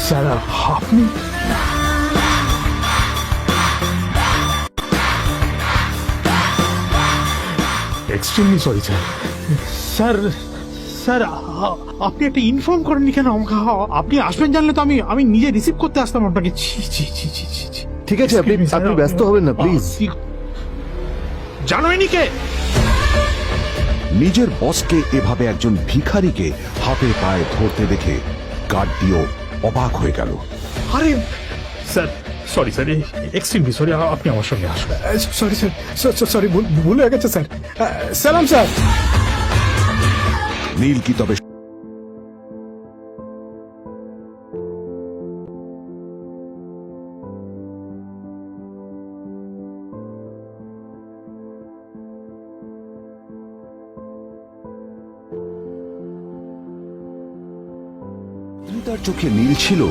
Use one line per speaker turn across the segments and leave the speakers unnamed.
Sir আপনি extremely sorry sir. Sir sir আপনি একটা ইনফর্ম করেননি কেন আমাকে? আপনি আসবেন জানলে তো আমি নিজে রিসিভ করতে আসতাম আপনাকে। ছি ছি ছি ছি ছি ছি।
ঠিক আছে, আপনি ব্যস্ত হবেন না প্লিজ।
জানোইনি কে?
নিজের বসকে এভাবে একজন ভিখারিকে হাতে পায়ে ধরতে দেখে গার্ডটিও অবাক হয়ে গেল।
আরে sir sorry sir, extremely sorry. আপনি আমার সঙ্গে আসবেন।
সরি স্যার, সরি ভুল হয়ে গেছে স্যার। সালাম স্যার।
নীল কি তবে আদ্রিতার চোখে নীল ছিল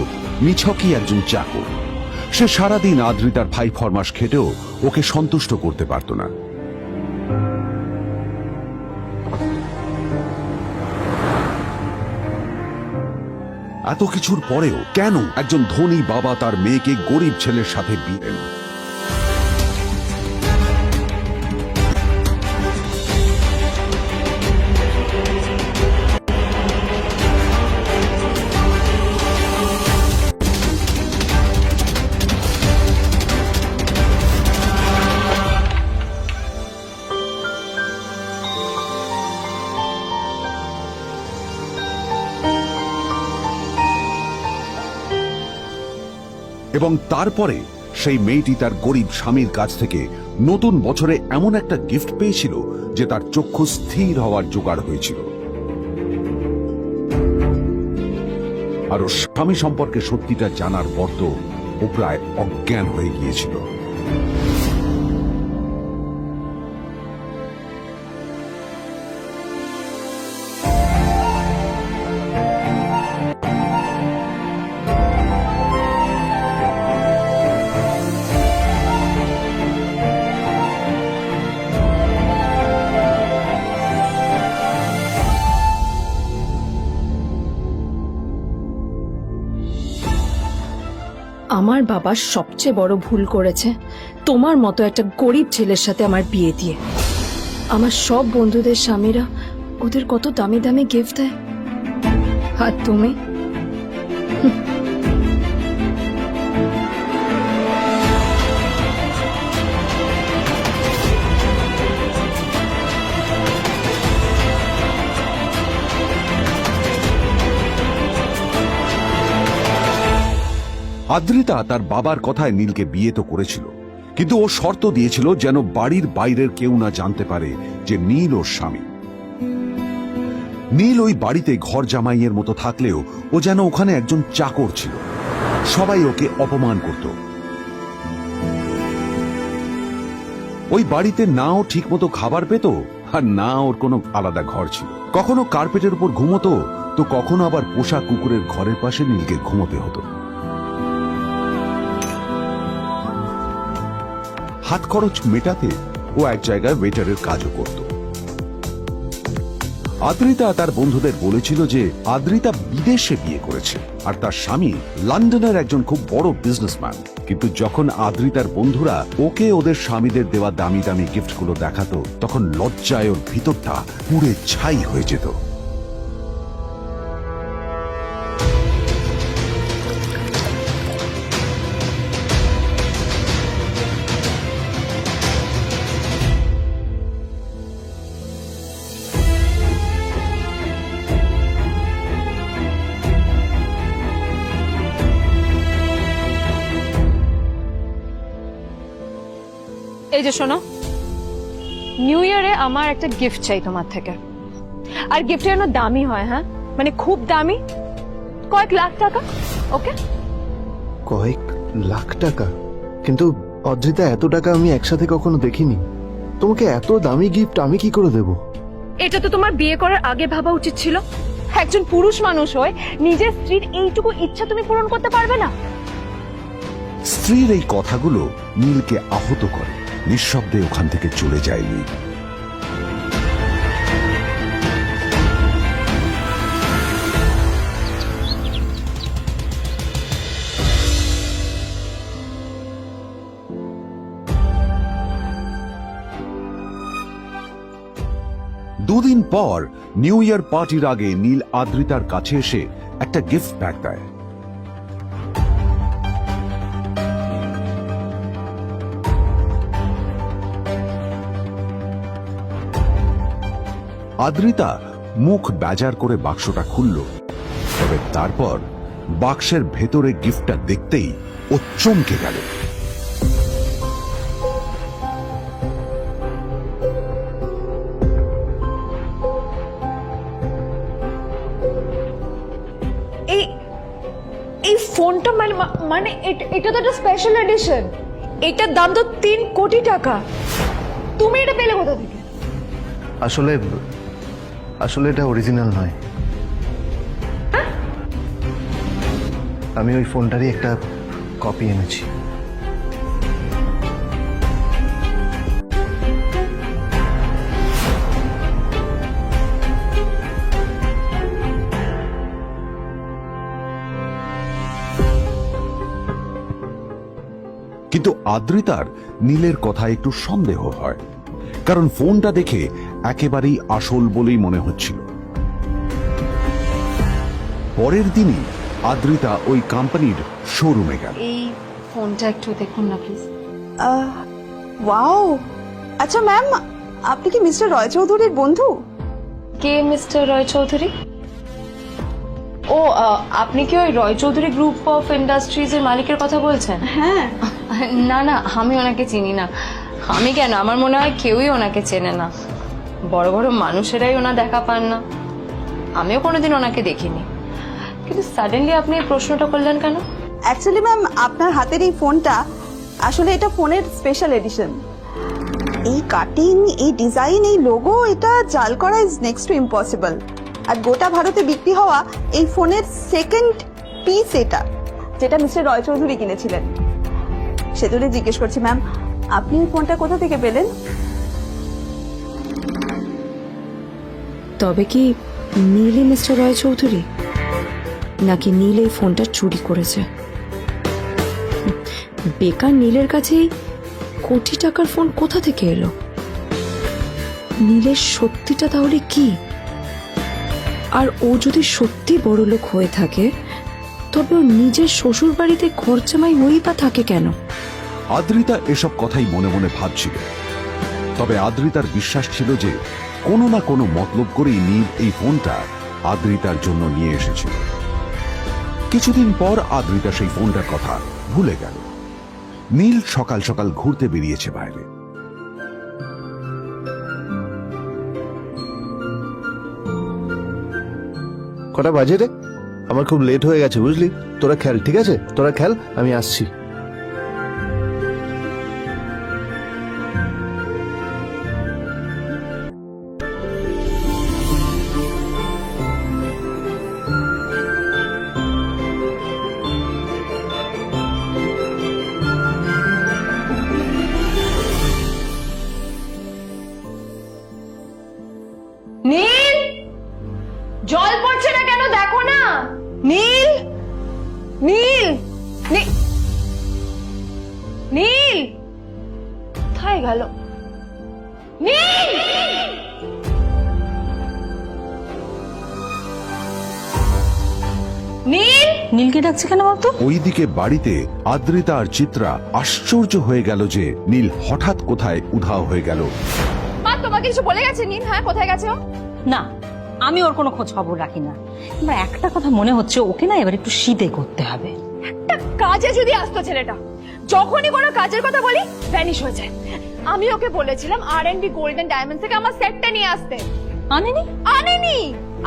নিছকই একজন চাকর। সে সারাদিন আদ্রিতার ভাই ফরমাস খেটেও ওকে সন্তুষ্ট করতে পারত না। এত কিছুর পরেও কেন একজন ধনী বাবা তার মেয়েকে গরিব ছেলের সাথে বিয়ে দেন? এবং তারপরে সেই মেয়েটি তার গরিব স্বামীর কাছ থেকে নতুন বছরে এমন একটা গিফট পেয়েছিল যে তার চক্ষু স্থির হওয়ার জোগাড় হয়েছিল। আর ওর স্বামী সম্পর্কে সত্যিটা জানার পর তো ও প্রায় অজ্ঞান হয়ে গিয়েছিল।
আমার বাবা সবচেয়ে বড় ভুল করেছে তোমার মতো একটা গরিব ছেলের সাথে আমার বিয়ে দিয়ে। আমার সব বন্ধুদের স্বামীরা ওদের কত দামি দামি গিফট দেয়, আর তুমি
আদ্রিতা তার বাবার কথায় নীলকে বিয়ে তো করেছিল, কিন্তু ও শর্ত দিয়েছিল যেন বাড়ির বাইরের কেউ না জানতে পারে যে নীল ওর স্বামী। নীল ওই বাড়িতে ঘর জামাইয়ের মতো থাকলেও ও যেন ওখানে একজন চাকর ছিল। সবাই ওকে অপমান করত। ওই বাড়িতে না ও ঠিক মতো খাবার পেত, আর না ওর কোনো আলাদা ঘর ছিল। কখনো কার্পেটের উপর ঘুমোতো, তো কখনো আবার পোষা কুকুরের ঘরের পাশে নীলকে ঘুমোতে হতো। হাত খরচ মেটাতে ও এক জায়গায় ওয়েটারের কাজও করত। আদ্রিতা তার বন্ধুদের বলেছিল যে আদ্রিতা বিদেশে বিয়ে করেছে আর তার স্বামী লন্ডনের একজন খুব বড় বিজনেসম্যান। কিন্তু যখন আদ্রিতার বন্ধুরা ওকে ওদের স্বামীদের দেওয়া দামি দামি গিফটগুলো দেখাতো, তখন লজ্জায় ওর ভিতরটা পুড়ে ছাই হয়ে যেত।
এই যে শোনো, নিউ ইয়ারে আমার একটা গিফট চাই তোমার থেকে। আর গিফটটা যেন দামি হয়, হ্যাঁ মানে খুব দামি, কয়েক লাখ টাকা। ওকে?
কয়েক লাখ টাকা? কিন্তু অদ্রিতা, এত টাকা আমি একসাথে কখনো দেখিনি। তোমাকে এত দামি গিফট আমি কি করে দেব?
এটা তো তোমার বিয়ে করার আগে ভাবা উচিত ছিল। একজন পুরুষ মানুষ হয়ে নিজের স্ত্রীর এইটুকু ইচ্ছা তুমি পূরণ করতে পারবে না?
স্ত্রীর এই কথাগুলো নীলকে আহত করে। নিঃশব্দে ওখান থেকে চলে যায় নীল। দুদিন পর নিউ ইয়ার পার্টির আগে নীল আদ্রিতার কাছে এসে একটা গিফট প্যাক দেয়। আদ্রিতা মুখ বেজার করে বাক্সটা খুলল, তবে তারপর বাক্সের ভেতরে গিফটটা দেখতেই ও চমকে গেল।
এই এই ফোনটা মানে এটা তো একটা স্পেশাল এডিশন। এটার দাম তো 3 কোটি টাকা। তুমি এটা পেলে কোথা থেকে?
আসলে আসলে এটা অরিজিনাল নয়। আমি ওই ফোনটারই একটা কপি এনেছি।
কিন্তু আদ্রিতার নীলের কথা একটু সন্দেহ হয়, কারণ ফোনটা দেখে একেবারেই আসল বলেই মনে হচ্ছিল। পরের দিনই আদ্রিতা ওই কোম্পানির শোরুমে গেল।
এই ফোনটা একটু দেখুন না প্লিজ।
ওয়াও, আচ্ছা ম্যাম, আপনি কি মিস্টার রয় চৌধুরীর বন্ধু?
কে মিস্টার রয় চৌধুরী? ও আপনি কি ওই রয় চৌধুরী গ্রুপ অফ ইন্ডাস্ট্রিজ এর মালিকের কথা বলছেন?
হ্যাঁ।
না না, আমি ওনাকে চিনি না। আমি কেন, আমার মনে হয় কেউই ওনাকে চেনে না। বড় বড় মানুষেরাই ওনা দেখা পান না। আমিও কোনোদিন ওনাকে দেখিনি, কিন্তু সাডেনলি আপনি এই প্রশ্নটা করলেন কেন?
অ্যাকচুয়ালি ম্যাম, আপনার হাতের এই ফোনটা আসলে এটা ফোনের স্পেশাল এডিশন। এই কাটিং, এই ডিজাইন, এই লোগো, এটা জাল করা ইজ নেক্সট টু ইম্পসিবল। আর গোটা ভারতে বিক্রি হওয়া এই ফোনের সেকেন্ড পিস এটা, যেটা মিস্টার রয় চৌধুরী কিনেছিলেন। সেজন্য জিজ্ঞেস করছি ম্যাম, আপনি এই ফোনটা কোথা থেকে পেলেন?
তবে কি নীলই মিস্টার রয় চৌধুরী, নাকি নীল এই ফোনটা চুরি করেছে? বেকার নীলের কাছেই কোটি টাকার ফোন কোথা থেকে এলো? নীলের সত্যিটা তাহলে কি? আর ও যদি সত্যি বড়লোক হয়ে থাকে, তবে ও নিজের শ্বশুর বাড়িতে খরচামাই হয়েই বা থাকে কেন?
আদ্রিতা এসব কথাই মনে মনে ভাবছিল, তবে আদ্রিতার বিশ্বাস ছিল যে কোনো না কোনো মতলব করেই নীল এই ফোনটা আদ্রিতার জন্য নিয়ে এসেছিল। কিছুদিন পর আদ্রিতা সেই ফোনটার কথা ভুলে গেল। নীল সকাল সকাল ঘুরতে বেরিয়েছে বাইরে।
কটা বাজে রে? আমার খুব লেট হয়ে গেছে বুঝলি। তোরা খেল, ঠিক আছে? তোরা খেল, আমি আসছি।
নীল, জল পড়ছে না কেন দেখো না। নীল, নীল, নীল কোথায় গেল? নীল, নীল,
নীলকে ডাকছে কেন বলতো?
ওইদিকে বাড়িতে আদ্রিতা আর চিত্রা আশ্চর্য হয়ে গেল যে নীল হঠাৎ কোথায় উধাও হয়ে গেল।
মা তোমাকে কিছু বলে গেছে নীল? হ্যাঁ, কোথায় গেছে ও?
না, আমি ওর কোনো খোঁজ খবর রাখি না। আমার একটা কথা মনে হচ্ছে, ওকে না এবার একটু শীতে করতে হবে।
একটা কাজে যদি আসতো ছেলেটা, যখনই কোনো কাজের কথা বলি ভ্যানিশ হয়ে যায়। আমি ওকে বলেছিলাম আর&বি গোল্ডেন ডায়মন্ড থেকে আমার সেটটা নিয়ে আসতে,
আনেনি।
আনেনি।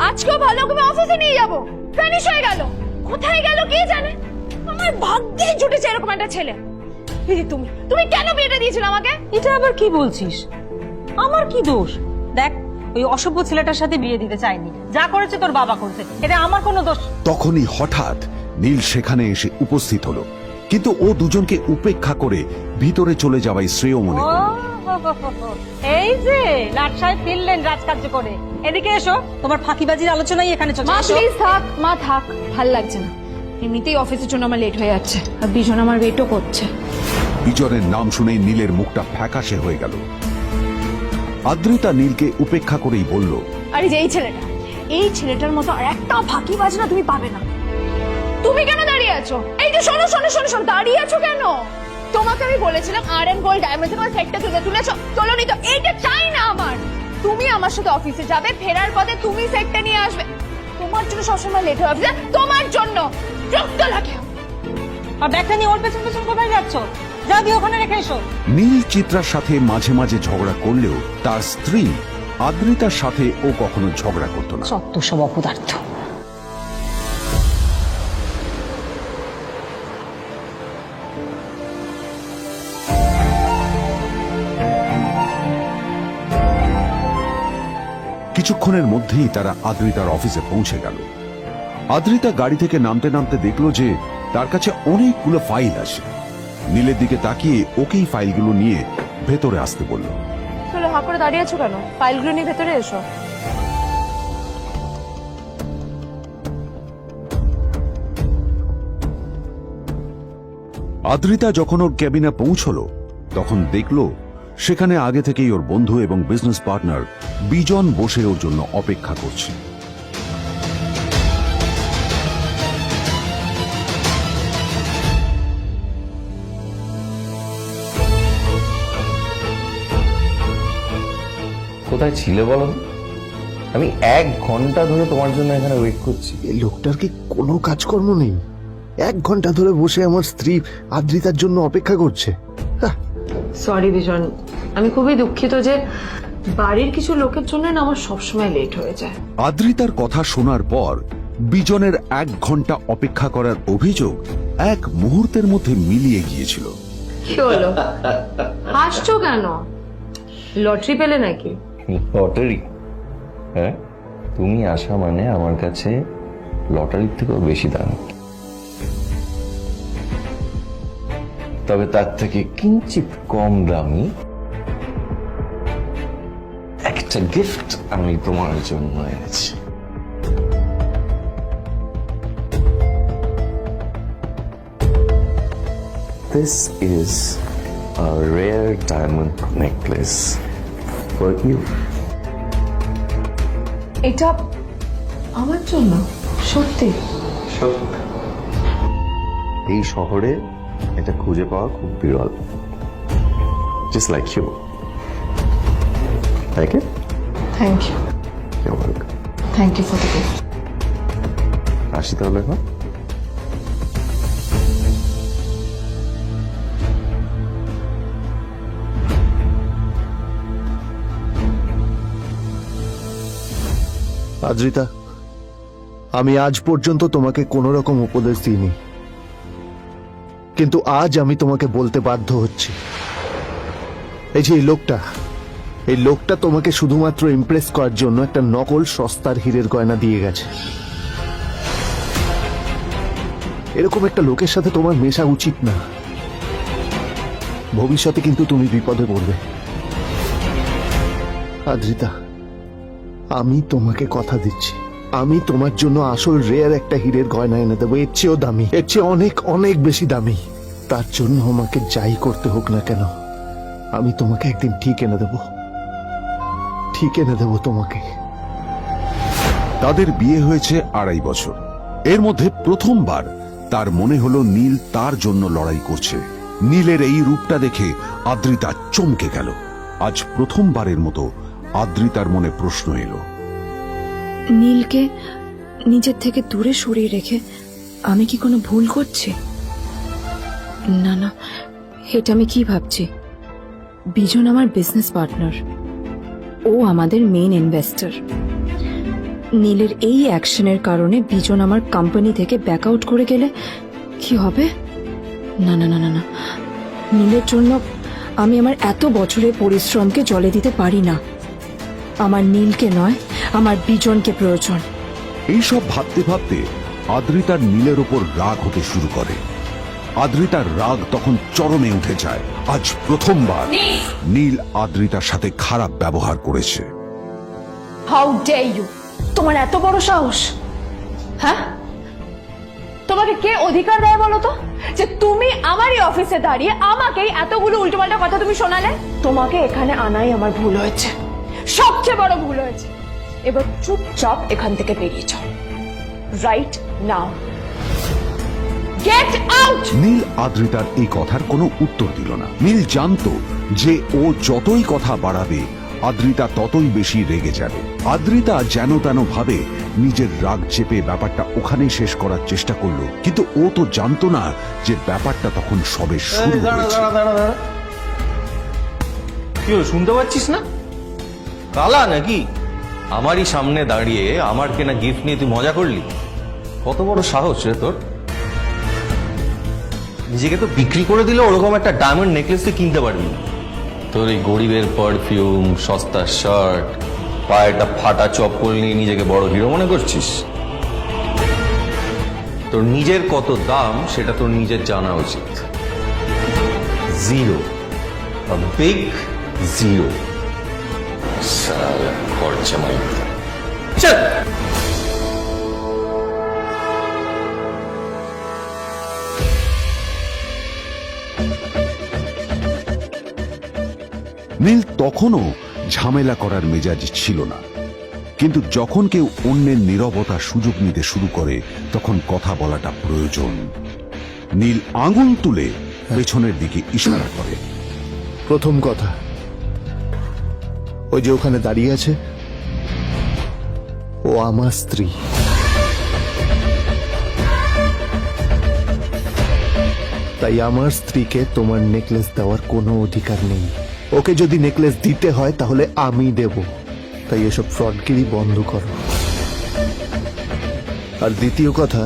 আজকেও ভালো করে অফিসে নিয়ে যাব, ভ্যানিশ হয়ে গেল। কোথায় গেল কে জানে। আমার ভাগ্যে জুটেছে এরকম একটা ছেলে। দিদি, তুমি তুমি কেন বিয়েটা দিয়েছিলে আমাকে?
এটা আবার কি বলছিস? আমার কি দোষ? দেখ, ওই অসভ্য ছেলেটার সাথে বিয়ে দিতে চাইনি। যা করেছে তোর বাবা করেছে, এটা আমার কোনো দোষ।
তখনই হঠাৎ নীল সেখানে এসে উপস্থিত হলো, কিন্তু ও দুজনকে উপেক্ষা করে ভিতরে চলে যাওয়াই শ্রেয় মনে
ও,
করল।
এই যে লাট সাহেব ফিরলেন রাজকার্য করে। এদিকে এসো, তোমার ফাঁকিবাজির আলোচনাই এখানে চলছে।
মা
এসো।
প্লিজ থাক, মা থাক, ভাল লাগছে না। এমনিতেই অফিসের জন্য আমার লেট হয়ে যাচ্ছে, আর বিজন আমার ওয়েটও করছে।
বিজনের নাম শুনেই নীলের মুখটা ফ্যাকাশে হয়ে গেল। আদ্রিতা নীলকে উপেক্ষা করেই বলল,
আরে যে এই ছেলেটার মতো আর একটা ফাঁকি বাজনা তুমি পাবে না। তুমি কেন দাঁড়িয়ে আছো? এই যে শোনো শোনো শোনো শোনো, দাঁড়িয়ে আছো কেন? তোমাকে আমি বলেছিলাম আর.এন. গোল্ড ডায়মন্ডস তোমার সেটটা তুলেছো, চলোনি তো। এইটা চাই না আমার। তুমি আমার সাথে অফিসে যাবে, ফেরার পথে তুমি সেটটা নিয়ে আসবে। তোমার জন্য সবসময় লেট হয়ে অফিসে, তোমার জন্য বিরক্ত লাগে।
আর ব্যাগটা নিয়ে ওর পেছন পেছন কোথায় যাচ্ছ? যা দিয়ে ওখানে রেখে এসো।
নীল চিত্রার সাথে মাঝে মাঝে ঝগড়া করলেও তার স্ত্রী আদ্রিতার সাথে ও কখনো ঝগড়া করত না।
সত্য সব অপদার্থ।
কিছুক্ষণের মধ্যেই তারা আদ্রিতার অফিসে পৌঁছে গেল। আদ্রিতা গাড়ি থেকে নামতে নামতে দেখলো যে তার কাছে অনেকগুলো ফাইল আছে। নীলের দিকে তাকিয়ে ওকেই ফাইলগুলো নিয়ে ভেতরে আসতে বলল।
চলো, হাঁ করে দাঁড়িয়ে আছো কেন? ফাইলগুলো নিয়ে ভেতরে এসো।
আদ্রিতা যখন ওর ক্যাবিনে পৌঁছলো তখন দেখলো সেখানে আগে থেকেই ওর বন্ধু এবং বিজনেস পার্টনার বিজন বসে ওর জন্য অপেক্ষা করছে।
কোথায় ছিলে বলো? আমি 1 ঘন্টা ধরে তোমার জন্য এখানে ওয়েট করছি।
এই লোকটার কি কোনো কাজকর্ম নেই? 1 ঘন্টা ধরে বসে আমার স্ত্রী আদ্রিতার জন্য অপেক্ষা করছে।
সরি বিজন, আমি খুবই দুঃখিত যে বাড়ির কিছু লোকের জন্য না আমার সবসময় লেট হয়ে যায়।
আদ্রিতার কথা শোনার পর বিজনের 1 ঘন্টা অপেক্ষা করার অভিযোগ 1 মুহূর্তের মধ্যে মিলিয়ে গিয়েছিল।
কি হলো, হাসছো কেন? লটারি পেলে নাকি?
লটারি? হ্যাঁ, তুমি আসা মানে আমার কাছে লটারির থেকেও বেশি দাম। তবে তার থেকে কিঞ্চিত কম দামি একটা গিফট আমি তোমার জন্য এনেছি। This is a rare diamond necklace for you.
এটা আমার জন্য? সত্যি?
এই শহরে এটা খুঁজে পাওয়া খুব বিরল। Just like you. Like it?
Thank you.
You're welcome.
Thank you for the gift.
আসি তাহলে এখন।
আদ্রিতা, আমি আজ পর্যন্ত তোমাকে কোনো রকম উপদেশ দিইনি, কিন্তু আজ আমি তোমাকে বলতে বাধ্য হচ্ছি। এই যে এই লোকটা তোমাকে শুধুমাত্র ইমপ্রেস করার জন্য একটা নকল সস্তার হীরের গয়না দিয়ে গেছে। এরকম একটা লোকের সাথে তোমার মেশা উচিত না। ভবিষ্যতে কিন্তু তুমি বিপদে পড়বে। আদ্রিতা, আমি তোমাকে কথা দিচ্ছি, আমি তোমার জন্য আসল রেয়ার একটা হীরের গয়না এনে দেবো, এর চেয়েও দামি, এর চেয়ে অনেক অনেক বেশি দামি। তার জন্য আমাকে যাই করতে হোক না কেন, আমি তোমাকে একদিন ঠিক এনে দেবো, ঠিক এনে দেবো তোমাকে।
তাদের বিয়ে হয়েছে 2.5 বছর। এর মধ্যে প্রথমবার তার মনে হলো নীল তার জন্য লড়াই করছে। নীলের এই রূপটা দেখে আদ্রিতা চমকে গেল। আজ প্রথমবারের মতো আদ্রিতার মনে প্রশ্ন এলো,
নীলকে নিজের থেকে দূরে সরিয়ে রেখে আমি কি কোনো ভুল করছি? না না, এটা আমি কি ভাবছি? বিজন আমার বিজনেস পার্টনার, ও আমাদের মেইন ইনভেস্টর। নীলের এই অ্যাকশনের কারণে বিজন আমার কোম্পানি থেকে ব্যাক আউট করে গেলে কি হবে? না না না না না, নীলের জন্য আমি আমার এত বছরের পরিশ্রমকে জলে দিতে পারি না। আমার নীলকে নয়, আমার বিজনকে প্রয়োজন।
এইসব ভাবতে ভাবতে আদ্রিতার নীলের ওপর রাগ হতে শুরু করে। আদ্রিতার রাগ তখন চরমে উঠে যায়। আজ প্রথমবার নীল আদ্রিতার সাথে খারাপ ব্যবহার করেছে।
How dare you! তোমার এত বড় সাহস! হ্যাঁ, তোমাকে কে অধিকার দেয় বলো তো যে তুমি আমারই অফিসে দাঁড়িয়ে আমাকেই এতগুলো উল্টোপাল্টা কথা তুমি শোনালে? তোমাকে এখানে আনাই আমার ভুল হয়েছে। সবচেয়ে বড় ভুল হয়েছে। এবার চুপচাপ এখান থেকে বেরিয়ে যাও, right now. Get out.
Neel আদ্রিতার এই কথার কোনো উত্তর দিল না। নীল জানতো যে ও যতই কথা বাড়াবে আদ্রিতা ততই বেশি রেগে যাবে। আদ্রিতা যেন তেন ভাবে নিজের রাগ চেপে ব্যাপারটা ওখানেই শেষ করার চেষ্টা করলো, কিন্তু ও তো জানতো না যে ব্যাপারটা তখন সবে শুরু হয়েছে।
কি হলো, শুনতে পাচ্ছিস না? কালা নাকি? আমারই সামনে দাঁড়িয়ে আমার কেনা গিফট নিয়ে তুই মজা করলি? কত বড় সাহস রে তোর! নিজেকে তো বিক্রি করে দিলে ওরকম একটা ডায়মন্ড নেকলেস তুই কিনতে পারবি না। তোর এই গরিবের পারফিউম, সস্তা শার্ট, পায়ে একটা ফাটা চপ্পল নিয়ে নিজেকে বড় হিরো মনে করছিস? তোর নিজের কত দাম সেটা তোর নিজের জানা উচিত। Zero, big zero. সালা খরচা মাই। চল।
নীল তখনও ঝামেলা করার মেজাজ ছিল না, কিন্তু যখন কেউ অন্যের নীরবতা সুযোগ নিতে শুরু করে তখন কথা বলাটা প্রয়োজন। নীল আঙুল তুলে পেছনের দিকে ইশারা করে।
প্রথম কথা, ওই যে ওখানে দাঁড়িয়ে আছে, ও আমার স্ত্রী। তাই আমার স্ত্রীকে তোমার নেকলেস দেওয়ার কোনো অধিকার নেই। ওকে যদি নেকলেস দিতে হয় তাহলে আমি দেব। তাই এসব ফ্রডগিরি বন্ধ করো। আর দ্বিতীয় কথা,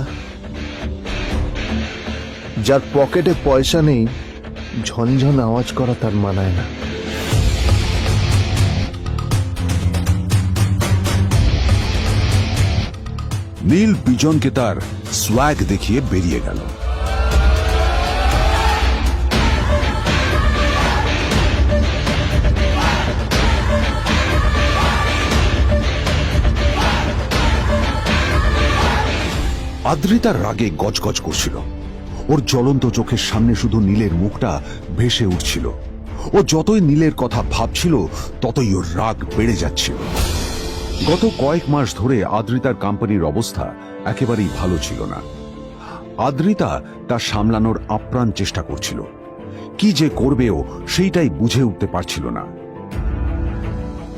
যার পকেটে পয়সা নেই ঝনঝন আওয়াজ করা তার মানায় না।
নীল বিজনকে তার সোয়াগ দেখিয়ে বেরিয়ে গেল। আদ্রিতার রাগে গজগজ করছিল। ওর জ্বলন্ত চোখের সামনে শুধু নীলের মুখটা ভেসে উঠছিল। ও যতই নীলের কথা ভাবছিল ততই ওর রাগ বেড়ে যাচ্ছিল। গত কয়েক মাস ধরে আদ্রিতার কোম্পানির অবস্থা একেবারেই ভালো ছিল না। আদ্রিতা তা সামলানোর আপ্রাণ চেষ্টা করছিল। কি যে করবেও সেইটাই বুঝে উঠতে পারছিল না।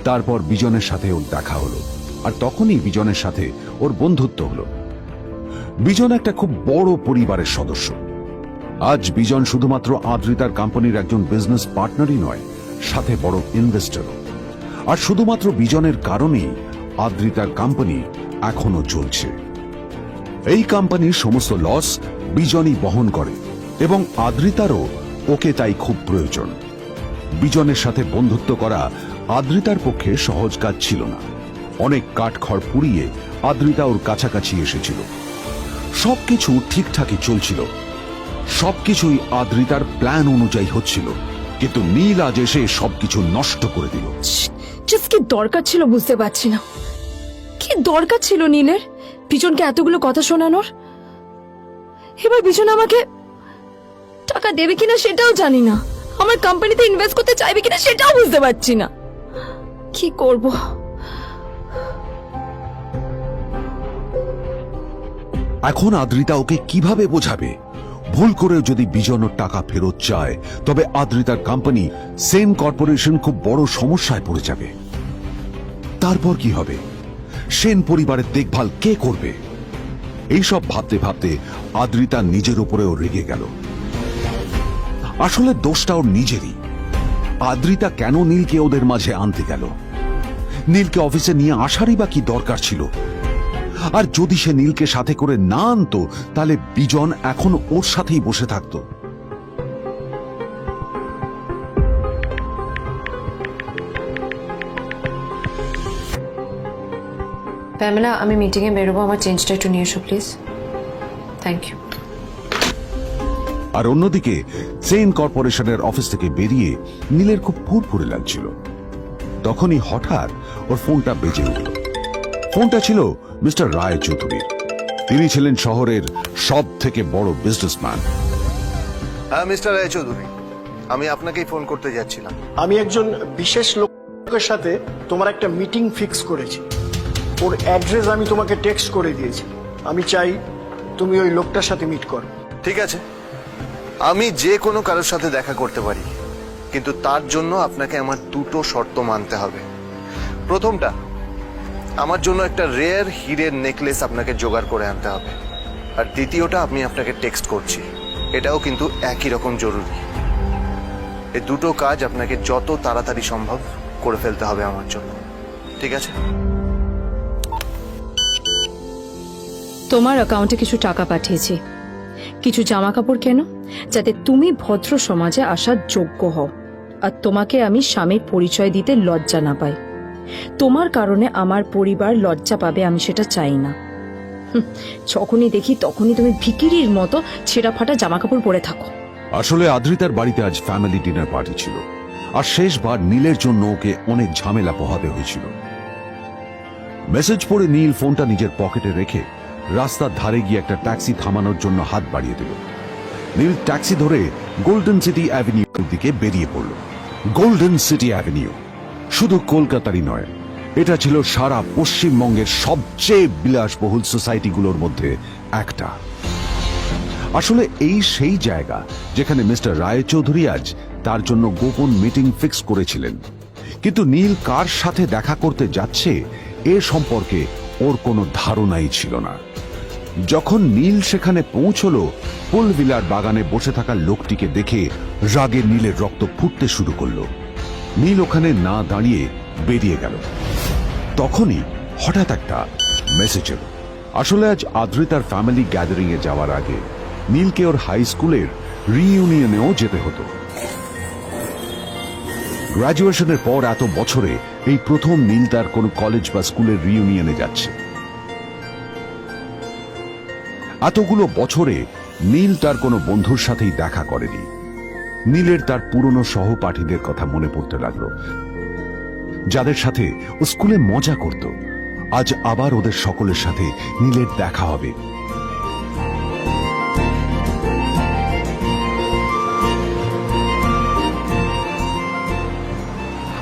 তারপর বিজনের সাথে ওর দেখা হলো, আর তখনই বিজনের সাথে ওর বন্ধুত্ব হলো। বিজন একটা খুব বড় পরিবারের সদস্য। আজ বিজন শুধুমাত্র আদ্রিতার কোম্পানির একজন বিজনেস পার্টনারই নয়, সাথে বড় ইনভেস্টরও। আর শুধুমাত্র বিজনের কারণেই আদ্রিতার কোম্পানি এখনো চলছে। এই কোম্পানির সমস্ত লস বিজনই বহন করে এবং আদ্রিতারও ওকে তাই খুব প্রয়োজন। বিজনের সাথে বন্ধুত্ব করা আদ্রিতার পক্ষে সহজ কাজ ছিল না। অনেক কাঠখড় পুড়িয়ে আদ্রিতা ওর কাছাকাছি এসেছিল। সবকিছু ঠিকঠাকই চলছিল, সবকিছুই আদ্রিতার প্ল্যান অনুযায়ী হচ্ছিল, কিন্তু নীল আজ এসে সবকিছু নষ্ট করে দিল।
জাস্ট কি দরকার ছিল বুঝতে পারছি না। কি দরকার ছিল নীলের বিজনকে এতগুলো কথা শোনানোর? এবার বিজন আমাকে টাকা দেবে কিনা সেটাও জানি না। আমার কোম্পানিতে ইনভেস্ট করতে চাইবে কিনা সেটাও বুঝতে পারছি না। কি করব?
এখন আদ্রিতা ওকে কিভাবে বোঝাবে? ভুল করে যদি বিজন ওর টাকা ফেরত চায় তবে আদ্রিতার কোম্পানি সেন কর্পোরেশন খুব বড় সমস্যায় পড়ে যাবে। তারপর কি হবে? সেন পরিবারের দেখভাল কে করবে? এইসব ভাবতে ভাবতে আদ্রিতা নিজের উপরেও রেগে গেল। আসলে দোষটা ওর নিজেরই। আদ্রিতা কেন নীলকে ওদের মাঝে আনতে গেল? নীলকে অফিসে নিয়ে আসারই বা কি দরকার ছিল? আর যদি সে নীলকে সাথে করে না আনতো তাহলে বিজন এখন ওর সাথেই বসে থাকতো।
প্যামেলা, আমি মিটিংয়ে বেরোবো, আমার চেঞ্জটা একটু নিয়ে এসো প্লিজ। Thank you.
আর অন্যদিকে সেন কর্পোরেশনের অফিস থেকে বেরিয়ে নীলের খুব ফুরফুরে লাগছিল। তখনই হঠাৎ ওর ফোনটা বেজে উঠল। ফোনটা ছিল মিস্টার রায় চৌধুরীর। তিনি ছিলেন শহরের সব থেকে বড় বিজনেসম্যান।
হ্যাঁ মিস্টার রায়চৌধুরী, আমি আপনাকেই ফোন করতে যাচ্ছিলাম।
আমি একজন বিশেষ লোক লোকের সাথে তোমার একটা মিটিং ফিক্স করেছি। ওর অ্যাড্রেস আমি তোমাকে টেক্সট করে দিয়েছি। আমি চাই তুমি ওই লোকটার সাথে মিট করো।
ঠিক আছে, আমি যে কোনো কারোর সাথে দেখা করতে পারি, কিন্তু তার জন্য আপনাকে আমার দুটো শর্ত মানতে হবে। প্রথমটা, আমার জন্য একটা রেয়ার হীরের নেকলেস আপনাকে জোগাড় করে আনতে হবে। আর দ্বিতীয়টা, আমি আপনাকে টেক্সট করছি, এটাও কিন্তু একই রকম জরুরি। এই দুটো কাজ আপনাকে যত তাড়াতাড়ি সম্ভব করে ফেলতে হবে আমার জন্য, ঠিক আছে?
তোমার অ্যাকাউন্টে কিছু টাকা পাঠিয়েছি, কিছু জামা কাপড় কেন, যাতে তুমি ভদ্র সমাজে আসার যোগ্য হও আর তোমাকে আমি স্বামীর পরিচয় দিতে লজ্জা না পাই। তোমার কারণে আমার পরিবার লজ্জা পাবে, আমি সেটা চাই না। যখনই দেখি তখনই তুমি ভিখিরির মতো ছেঁড়া ফাটা জামা কাপড় পরে থাকো।
আসলে আদ্রিতার বাড়িতে আজ ফ্যামিলি ডিনার পার্টি ছিল, আর শেষবার নীলের জন্য ওকে অনেক ঝামেলা পোহাতে হয়েছিল। মেসেজ পড়ে নীল ফোনটা নিজের পকেটে রেখে রাস্তার ধারে গিয়ে একটা ট্যাক্সি থামানোর জন্য হাত বাড়িয়ে দিল। নীল ট্যাক্সি ধরে গোল্ডেন সিটি অ্যাভিনিউর দিকে বেরিয়ে পড়ল। গোল্ডেন সিটি অ্যাভিনিউ শুধু কলকাতারই নয়, এটা ছিল সারা পশ্চিমবঙ্গের সবচেয়ে বিলাসবহুল সোসাইটিগুলোর মধ্যে একটা। আসলে এই সেই জায়গা যেখানে মিস্টার রায়চৌধুরী আজ তার জন্য গোপন মিটিং ফিক্স করেছিলেন। কিন্তু নীল কার সাথে দেখা করতে যাচ্ছে এ সম্পর্কে ওর কোনো ধারণাই ছিল না। যখন নীল সেখানে পৌঁছলো, পুলভিলার বাগানে বসে থাকা লোকটিকে দেখে রাগে নীলের রক্ত ফুটতে শুরু করলো। নীল ওখানে না দাঁড়িয়ে বেরিয়ে গেল। তখনই হঠাৎ একটা মেসেজ এলো। আসলে আজ আদ্রিতার ফ্যামিলি গ্যাদারিং এ যাওয়ার আগে নীলকে ওর হাই স্কুলের রিইউনিয়নেও যেতে হতো। গ্র্যাজুয়েশনের পর এত বছরে এই প্রথম নীল তার কোনো কলেজ বা স্কুলের রিইউনিয়নে যাচ্ছে। এতগুলো বছরে নীল তার কোনো বন্ধুর সাথেই দেখা করেনি। নীলের তার পুরনো সহপাঠীদের কথা মনে পড়তে লাগলো, যাদের সাথে ও স্কুলে মজা করত। আজ আবার ওদের সকলের সাথে নীলের দেখা হবে।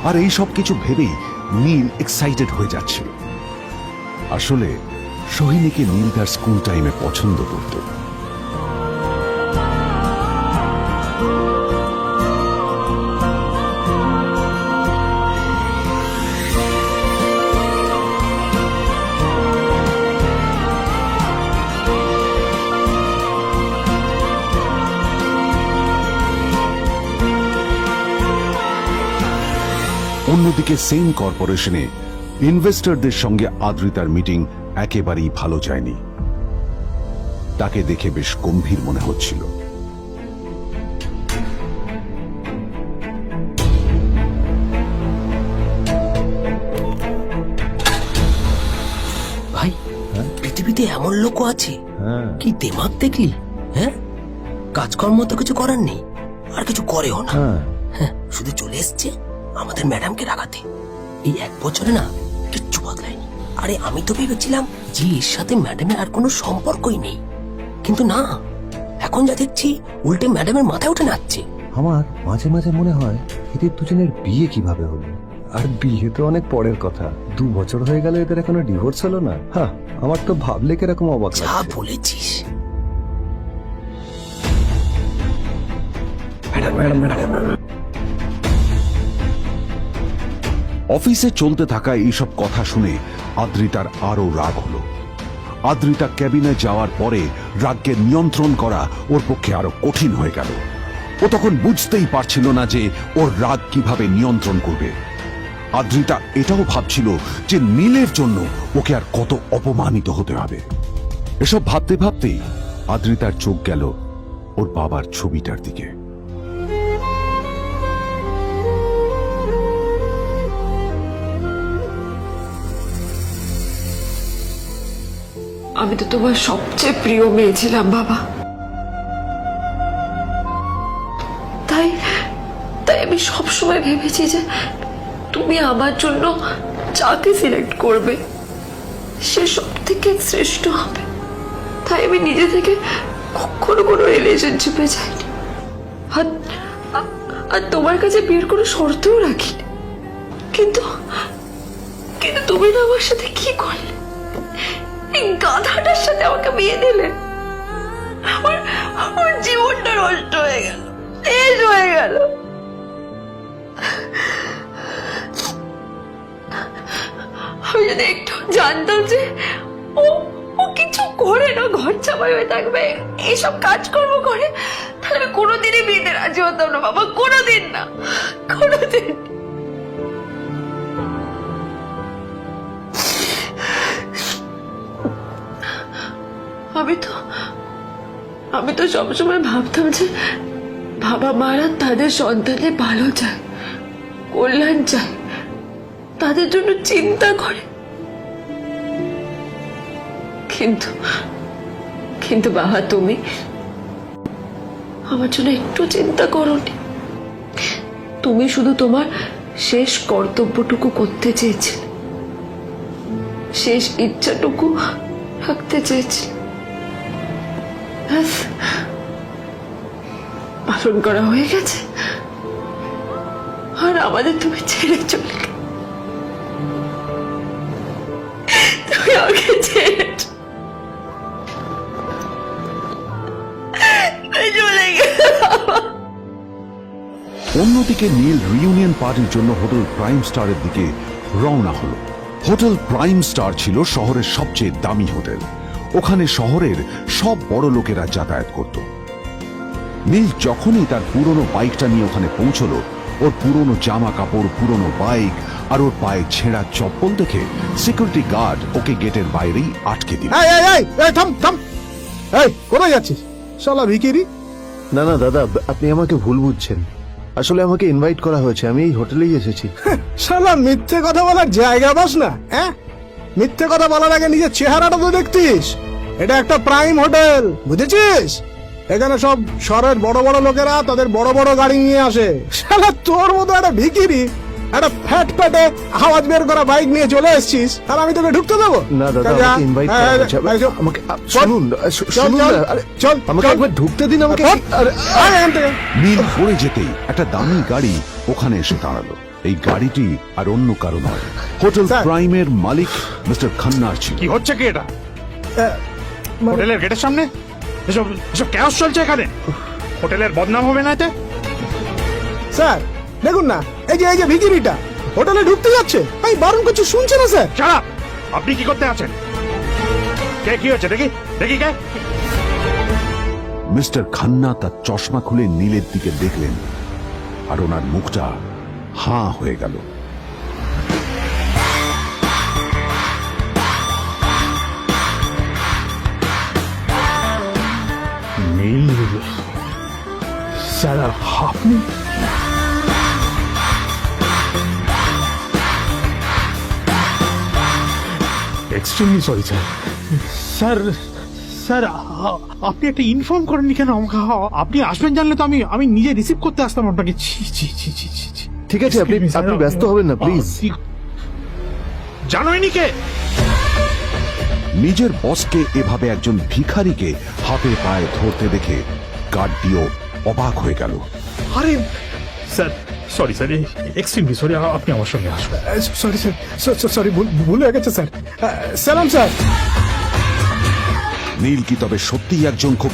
আর এই সব কিছু ভেবেই নীল এক্সাইটেড হয়ে যাচ্ছিল। আসলে সোহিনীকে নীল তার স্কুল টাইমে পছন্দ করত। অন্যদিকে সেম কর্পোরেশনে ইনভেস্টরদের সঙ্গে আদ্রিতার মিটিং একেবারেই ভালো যায়নি। তাকে দেখে বেশ গম্ভীর মনে হচ্ছিল।
ভাই, পৃথিবীতে এমন লোকও আছে, কি দিমাগ দেখলি? হ্যাঁ, কাজকর্ম তো কিছু করার নেই, আর কিছু করেও না। হ্যাঁ, শুধু চলে এসছে আমাদের ম্যাডামকে রাখাতে। এই 1 বছরে না কিচ্ছু বদলায়নি। আরে আমি তো ভেবেছিলাম যে এর সাথে ম্যাডামের আর কোনো সম্পর্কই নেই, কিন্তু না, এখন যা দেখছি উল্টে ম্যাডামের মাথায় উঠে নাচছে।
আমার মাঝে মাঝে মনে হয় এদের দুজনের বিয়ে কিভাবে হলো। আর বিয়ে তো অনেক পরের কথা, 2 বছর হয়ে গেল এদের এখনো ডিভোর্স হলো না। হ্যাঁ, আমার তো ভাবলে কিরকম অবাক
যা
লাগছে।
বলেছিস।
অফিসে চলতে থাকা এইসব কথা শুনে আদ্রিতার আরো রাগ হলো। আদ্রিতা ক্যাবিনে যাওয়ার পরে রাগকে নিয়ন্ত্রণ করা ওর পক্ষে আরো কঠিন হয়ে গেল। ও তখন বুঝতেই পারছিল না যে ওর রাগ কিভাবে নিয়ন্ত্রণ করবে। আদ্রিতা এটাও ভাবছিল যে নীলের জন্য ওকে আর কত অপমানিত হতে হবে। এসব ভাবতে ভাবতেই আদ্রিতার চোখ গেল ওর বাবার ছবিটার দিকে।
আমি তো তোমার সবচেয়ে প্রিয় মেয়ে ছিলাম বাবা, তাই তাই আমি সবসময় ভেবেছি যে তুমি আমার জন্য যাকে সিলেক্ট করবে সে সব থেকে শ্রেষ্ঠ হবে। তাই আমি নিজে থেকে কখনো কোনো রিলেশনশিপে যাইনি, আর তোমার কাছে বিয়ের কোনো শর্তও রাখিনি। কিন্তু কিন্তু তুমি না আমার সাথে কি করলে? এই গাধাটার সাথে আমাকে বিয়ে দিলে। আমার আমার জীবনটা নষ্ট হয়ে গেল, শেষ হয়ে গেল। আমি যদি একটু জানতাম যে ও ও কিছু করে না, ঘর চাপাই হয়ে থাকবে, এইসব কাজকর্ম করে, তাহলে আমি কোনোদিনই বিয়েতে রাজি হতাম না বাবা, কোনোদিন না, কোনোদিন। আমি তো সবসময় ভাবতাম যে বাবা মারা তাদের সন্তানের ভালো চায়, কল্যাণ চায়, তাদের জন্য চিন্তা করে। কিন্তু কিন্তু বাবা, তুমি আমার জন্য একটু চিন্তা করোনি। তুমি শুধু তোমার শেষ কর্তব্যটুকু করতে চেয়েছিলে, শেষ ইচ্ছাটুকু রাখতে চেয়েছিলে, পালন করা হয়ে গেছে, আর আমাদের তুমি ছেড়ে চলে গেলে। তুমি আমাকে ছেড়ে চলে গেলে।
অন্যদিকে নীল রিইউনিয়ন পার্টির জন্য হোটেল প্রাইম স্টারের দিকে রওনা হলো। হোটেল প্রাইম স্টার ছিল শহরের সবচেয়ে দামি হোটেল। ওখানে শহরের সব বড় লোকেরা যাতায়াত করত। নীল যখনই তার পুরনো বাইকটা নিয়ে ওখানে পৌঁছলো, ওর পুরনো জামা কাপড়, পুরনো বাইক আর ওর পায়ে ছেঁড়া চপ্পল দেখে সিকিউরিটি গার্ড ওকে গেটের বাইরেই আটকে দিল।
থাম থাম, এই কোথায় যাচ্ছিস শালা ভিখিরি?
না না দাদা, আপনি আমাকে ভুল বুঝছেন। আসলে আমাকে ইনভাইট করা হয়েছে, আমি এই হোটেলেই এসেছি।
শালা মিথ্যে কথা বলার জায়গা পাস না? হ্যাঁ, মিথ্যে কথা বলার আগে নিজের চেহারাটা তো দেখতিস। এটা একটা প্রাইম হোটেল, বুঝেছিস? এখানে সব শহরের বড় বড় লোকেরা তাদের বড় বড় গাড়ি নিয়ে আসে। শালা তোর মতো একটা ভিখিরি একটা ফ্যাট প্যাটে আওয়াজ বের করা বাইক নিয়ে চলে এসেছিস, আর আমি তোকে ঢুকতে দেবো?
না দাদা, আমাকে ইনভাইট করা হয়েছে। আমাকে শুনুন, শুনুন না, আরে চল, আমাকে একবার ঢুকতে দিন আমাকে।
নীল পড়ে যেতেই একটা দামি গাড়ি ওখানে এসে দাঁড়ালো। এই গাড়িটি আর অন্য কারো নয়, হোটেল প্রাইমের মালিক মিস্টার খান্নার ছিল।
কি হচ্ছে কি এটা? হোটেলের গেটের সামনে এসব এসব ক্যাশ চলছে এখানে। হোটেলের বদনাম হবে না এতে? স্যার দেখুন না, এই যে ভিখিরিটা হোটেলে ঢুকতে যাচ্ছে, আমি বারণ করছি, শুনছে না স্যার? শালা, আপনি কি করতে আছেন? কে, কি হচ্ছে দেখি দেখি কে?
মিস্টার খান্না তার চশমা খুলে নীলের দিকে দেখলেন, আর ওনার মুখটা হাঁ হয়ে গেল।
নীল স্যার, আপনি? Extremely sorry sir. Sir sir, আপনি একটা ইনফর্ম করেননি কেন আমাকে? আপনি আসবেন জানলে তো আমি নিজে রিসিভ করতে আসতাম আপনাকে। ছি ছি ছি ছি ছি ছি।
ঠিক আছে, আপনি ব্যস্ত হবেন না প্লিজ।
জানোইনি কে?
নিজের বসকে এভাবে একজন ভিখারিকে হাতে পায়ে ধরতে দেখে গার্ডটিও অবাক হয়ে গেল।
আরে sir, sorry sir, extremely sorry, আপনি আমার সঙ্গে আসবেন। সরি স্যার, সরি, ভুল হয়ে গেছে স্যার। সালাম স্যার।
নীল কি তবে সত্যিই একজন খুব